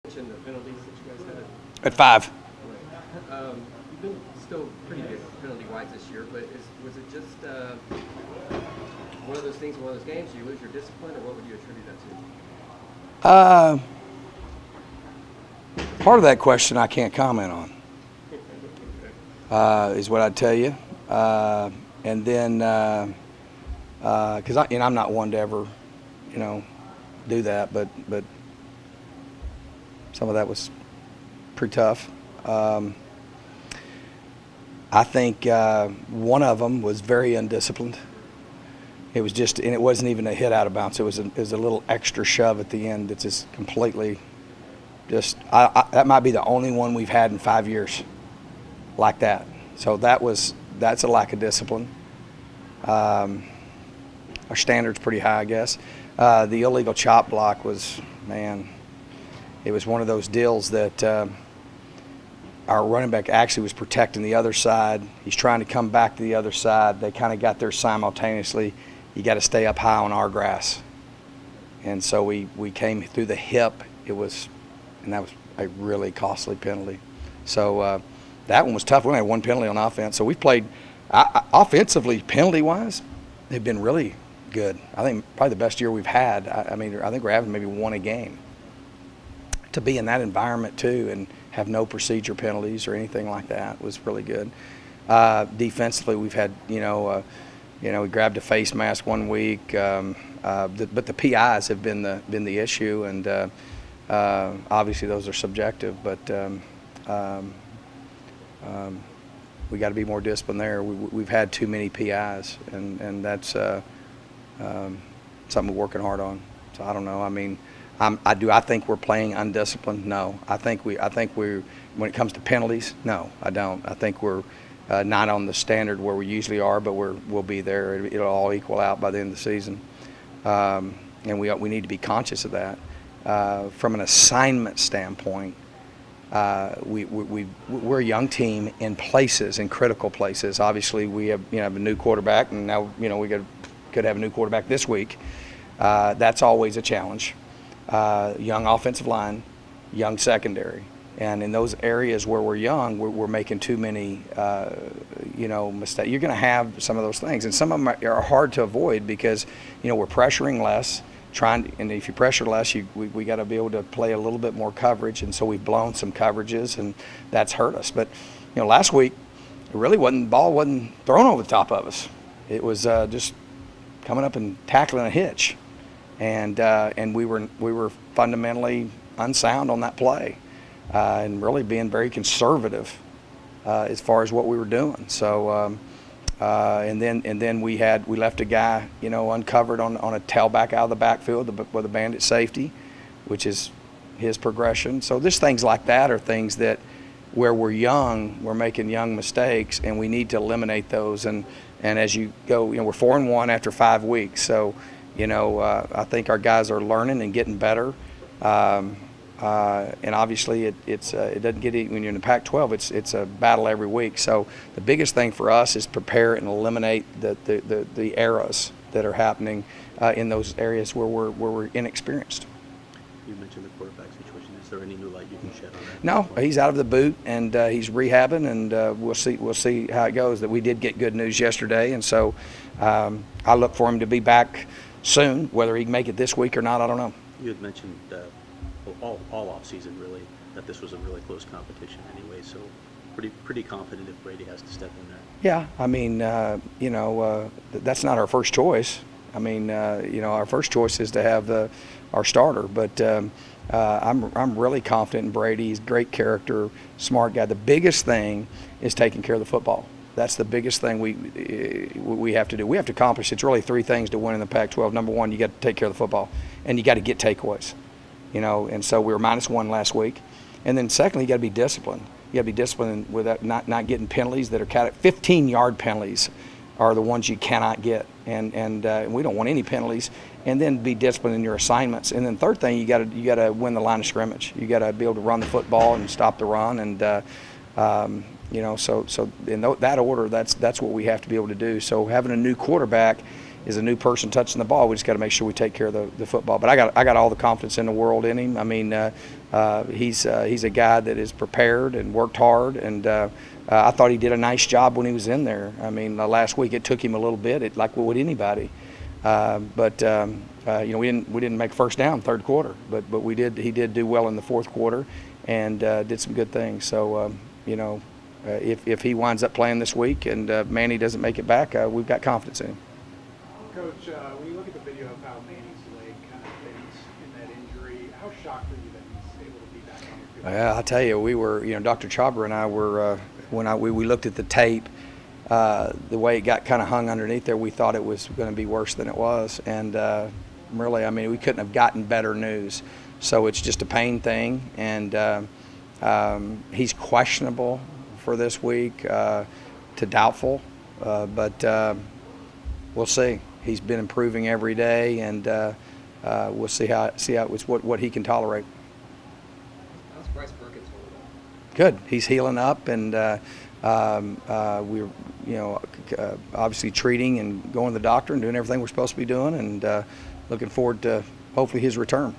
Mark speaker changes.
Speaker 1: mentioned the penalties that you guys had.
Speaker 2: At 5.
Speaker 1: You've been still pretty good penalty-wise this year, but was it just one of those things, one of those games? Do you lose your discipline, or what would you attribute that to?
Speaker 2: Part of that question I can't comment on, is what I'd tell you. And then, because I'm not one to ever, do that, but some of that was pretty tough. I think one of them was very undisciplined. It was just, and it wasn't even a hit out of bounds. It was a little extra shove at the end. It's just completely, that might be the only one we've had in 5 years like that. So that's a lack of discipline. Our standard's pretty high, I guess. The illegal chop block was, it was one of those deals that our running back actually was protecting the other side. He's trying to come back to the other side. They kind of got there simultaneously. You got to stay up high on our grass. And so we came through the hip. And that was a really costly penalty. So that one was tough. We only had one penalty on offense. So we've played offensively, penalty-wise, they've been really good. I think probably the best year we've had. I think we're having maybe one a game. To be in that environment too and have no procedure penalties or anything like that was really good. Defensively, we've had, we grabbed a face mask one week, but the PIs have been the issue, and obviously those are subjective, but we got to be more disciplined there. We've had too many PIs, and that's something we're working hard on. So I don't know. I think we're playing undisciplined? No. I think we're when it comes to penalties, no, I don't. I think we're not on the standard where we usually are, but we'll be there. It'll all equal out by the end of the season, and we need to be conscious of that. From an assignment standpoint, we're a young team in critical places. Obviously, we have a new quarterback, and now we could have a new quarterback this week. That's always a challenge. Young offensive line, young secondary, and in those areas where we're young, we're making too many mistakes. You're going to have some of those things, and some of them are hard to avoid because we're pressuring less. And if you pressure less, we got to be able to play a little bit more coverage, and so we've blown some coverages, and that's hurt us. But last week, the ball wasn't thrown over the top of us. It was just coming up and tackling a hitch, and we were fundamentally unsound on that play, and really being very conservative as far as what we were doing. So. And then we left a guy, uncovered on a tailback out of the backfield with a bandit safety, which is his progression. So there's things like that are things that where we're young, we're making young mistakes, and we need to eliminate those. And as you go, we're 4-1 after 5 weeks. So, I think our guys are learning and getting better. And obviously it doesn't get when you're in the Pac-12. It's a battle every week. So the biggest thing for us is prepare and eliminate the errors that are happening in those areas where we're inexperienced.
Speaker 3: You mentioned the quarterback situation. Is there any new light you can shed on that?
Speaker 2: No, he's out of the boot and he's rehabbing, and we'll see how it goes. That we did get good news yesterday, and so I look for him to be back soon. Whether he can make it this week or not, I don't know.
Speaker 3: You had mentioned all off season really that this was a really close competition anyway, so pretty confident if Brady has to step in there.
Speaker 2: Yeah, that's not our first choice. Our first choice is to have our starter, but I'm really confident in Brady. He's a great character, smart guy. The biggest thing is taking care of the football. That's the biggest thing we have to do. We have to accomplish. It's really 3 things to win in the Pac-12. Number 1, you got to take care of the football, and you got to get takeaways. And so we were -1 last week. And then secondly, you got to be disciplined. You got to be disciplined with not getting penalties that are 15-yard penalties are the ones you cannot get. And we don't want any penalties. And then be disciplined in your assignments. And then third thing, you got to win the line of scrimmage. You got to be able to run the football and stop the run. And so in that order, that's what we have to be able to do. So having a new quarterback is a new person touching the ball. We just got to make sure we take care of the football. But I got all the confidence in the world in him. He's a guy that is prepared and worked hard, and I thought he did a nice job when he was in there. I mean, last week it took him a little bit, like what would anybody. But we didn't make first down third quarter, but we did. He did do well in the fourth quarter, and did some good things. So if he winds up playing this week and Manny doesn't make it back, we've got confidence in him.
Speaker 4: Coach, when you look at the video of how Manny's leg kind of bent in that injury, how shocked are you that he's able to be back on the field?
Speaker 2: Yeah, I'll tell you, we were, Dr. Chabra and I were, when we looked at the tape, the way it got kind of hung underneath there, we thought it was going to be worse than it was. And really, I mean, we couldn't have gotten better news. So it's just a pain thing. And he's questionable for this week to doubtful. But we'll see. He's been improving every day, and we'll see how it's what he can tolerate.
Speaker 1: How's Bryce Perkins holding up?
Speaker 2: Good. He's healing up, and we're obviously treating and going to the doctor and doing everything we're supposed to be doing, and looking forward to hopefully his return.